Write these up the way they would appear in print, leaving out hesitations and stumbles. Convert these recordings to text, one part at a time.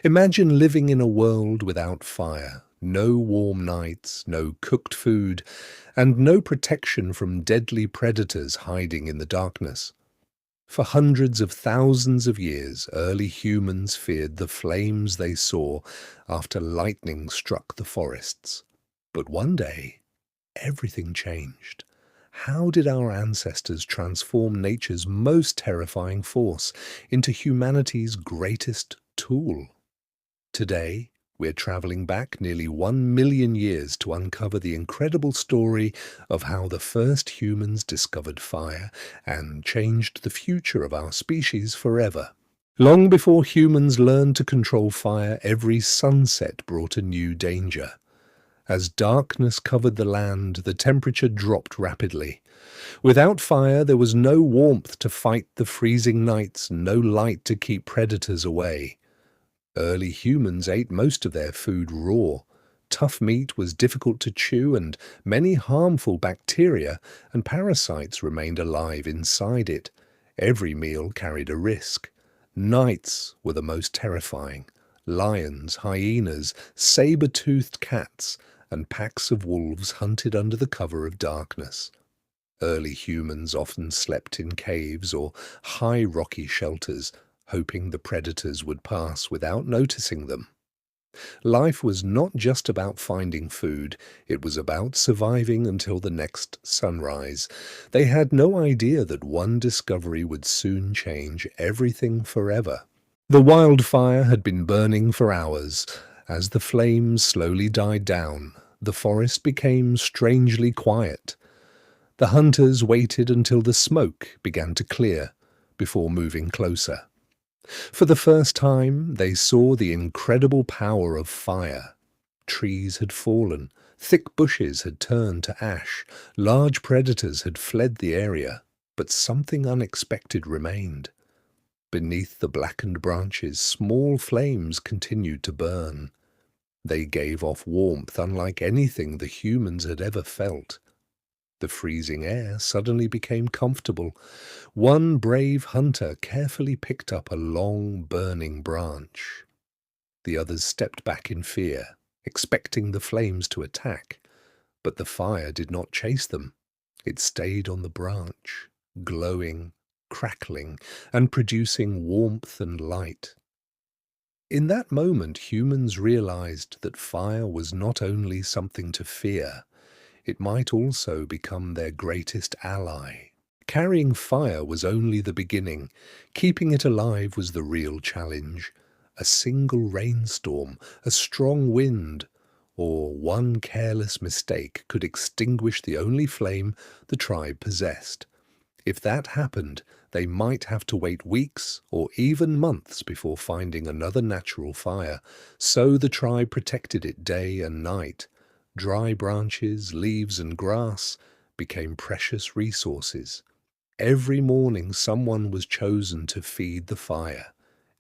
Imagine living in a world without fire, no warm nights, no cooked food, and no protection from deadly predators hiding in the darkness. For hundreds of thousands of years, early humans feared the flames they saw after lightning struck the forests. But one day, everything changed. How did our ancestors transform nature's most terrifying force into humanity's greatest tool? Today, we're traveling back nearly 1 million years to uncover the incredible story of how the first humans discovered fire and changed the future of our species forever. Long before humans learned to control fire, every sunset brought a new danger. As darkness covered the land, the temperature dropped rapidly. Without fire, there was no warmth to fight the freezing nights, no light to keep predators away. Early humans ate most of their food raw. Tough meat was difficult to chew, and many harmful bacteria and parasites remained alive inside it. Every meal carried a risk. Nights were the most terrifying. Lions, hyenas, saber-toothed cats, and packs of wolves hunted under the cover of darkness. Early humans often slept in caves or high rocky shelters, hoping the predators would pass without noticing them. Life was not just about finding food, it was about surviving until the next sunrise. They had no idea that one discovery would soon change everything forever. The wildfire had been burning for hours. As the flames slowly died down, the forest became strangely quiet. The hunters waited until the smoke began to clear before moving closer. For the first time, they saw the incredible power of fire. Trees had fallen, thick bushes had turned to ash, large predators had fled the area, but something unexpected remained. Beneath the blackened branches, small flames continued to burn. They gave off warmth unlike anything the humans had ever felt. The freezing air suddenly became comfortable. One brave hunter carefully picked up a long, burning branch. The others stepped back in fear, expecting the flames to attack. But the fire did not chase them. It stayed on the branch, glowing, crackling, and producing warmth and light. In that moment, humans realized that fire was not only something to fear, it might also become their greatest ally. Carrying fire was only the beginning. Keeping it alive was the real challenge. A single rainstorm, a strong wind, or one careless mistake could extinguish the only flame the tribe possessed. If that happened, they might have to wait weeks or even months before finding another natural fire, so the tribe protected it day and night. Dry branches, leaves, and grass became precious resources. Every morning someone was chosen to feed the fire.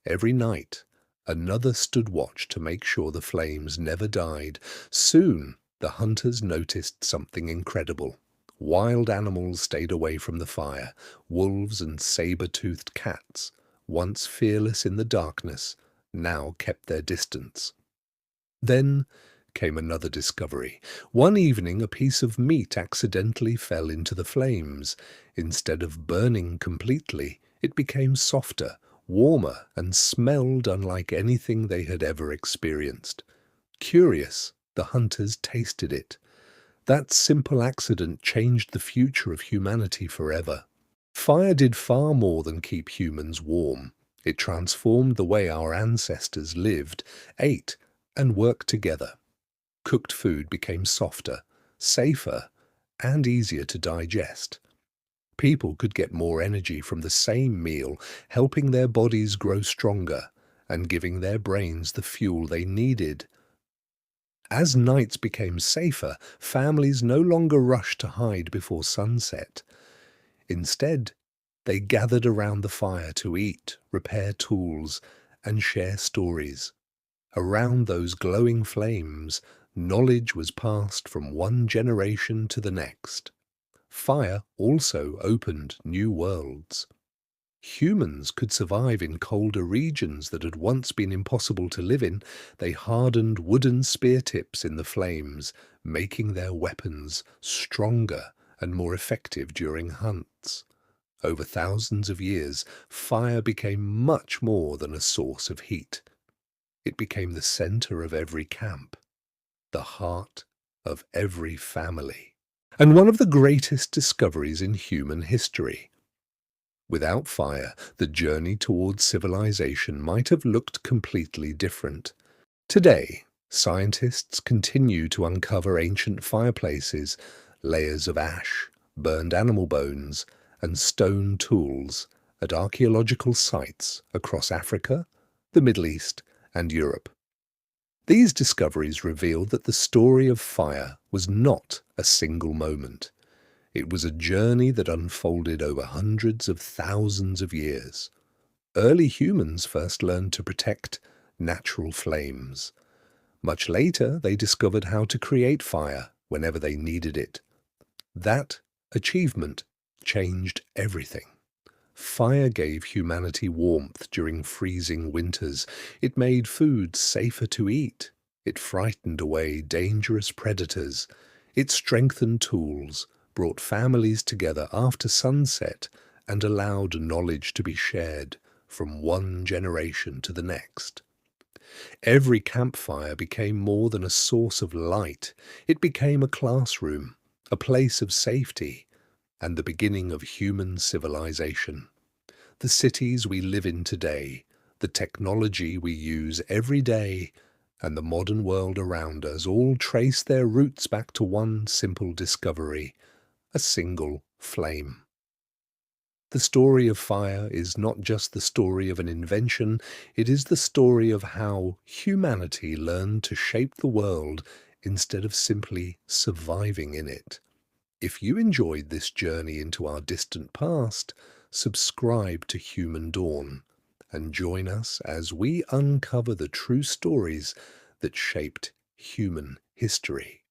Every night another stood watch to make sure the flames never died. Soon the hunters noticed something incredible. Wild animals stayed away from the fire. Wolves and saber-toothed cats, once fearless in the darkness, now kept their distance. Then came another discovery. One evening, a piece of meat accidentally fell into the flames. Instead of burning completely, it became softer, warmer, and smelled unlike anything they had ever experienced. Curious, the hunters tasted it. That simple accident changed the future of humanity forever. Fire did far more than keep humans warm. It transformed the way our ancestors lived, ate, and worked together. Cooked food became softer, safer, and easier to digest. People could get more energy from the same meal, helping their bodies grow stronger and giving their brains the fuel they needed. As nights became safer, families no longer rushed to hide before sunset. Instead, they gathered around the fire to eat, repair tools, and share stories. Around those glowing flames, knowledge was passed from one generation to the next. Fire also opened new worlds. Humans could survive in colder regions that had once been impossible to live in. They hardened wooden spear tips in the flames, making their weapons stronger and more effective during hunts. Over thousands of years, fire became much more than a source of heat. It became the center of every camp, the heart of every family, and one of the greatest discoveries in human history. Without fire, the journey towards civilization might have looked completely different. Today, scientists continue to uncover ancient fireplaces, layers of ash, burned animal bones, and stone tools at archaeological sites across Africa, the Middle East, and Europe. These discoveries reveal that the story of fire was not a single moment. It was a journey that unfolded over hundreds of thousands of years. Early humans first learned to protect natural flames. Much later, they discovered how to create fire whenever they needed it. That achievement changed everything. Fire gave humanity warmth during freezing winters. It made food safer to eat. It frightened away dangerous predators. It strengthened tools, brought families together after sunset, and allowed knowledge to be shared from one generation to the next. Every campfire became more than a source of light. It became a classroom, a place of safety, and the beginning of human civilization. The cities we live in today, the technology we use every day, and the modern world around us all trace their roots back to one simple discovery: a single flame. The story of fire is not just the story of an invention, it is the story of how humanity learned to shape the world instead of simply surviving in it. If you enjoyed this journey into our distant past, subscribe to Human Dawn and join us as we uncover the true stories that shaped human history.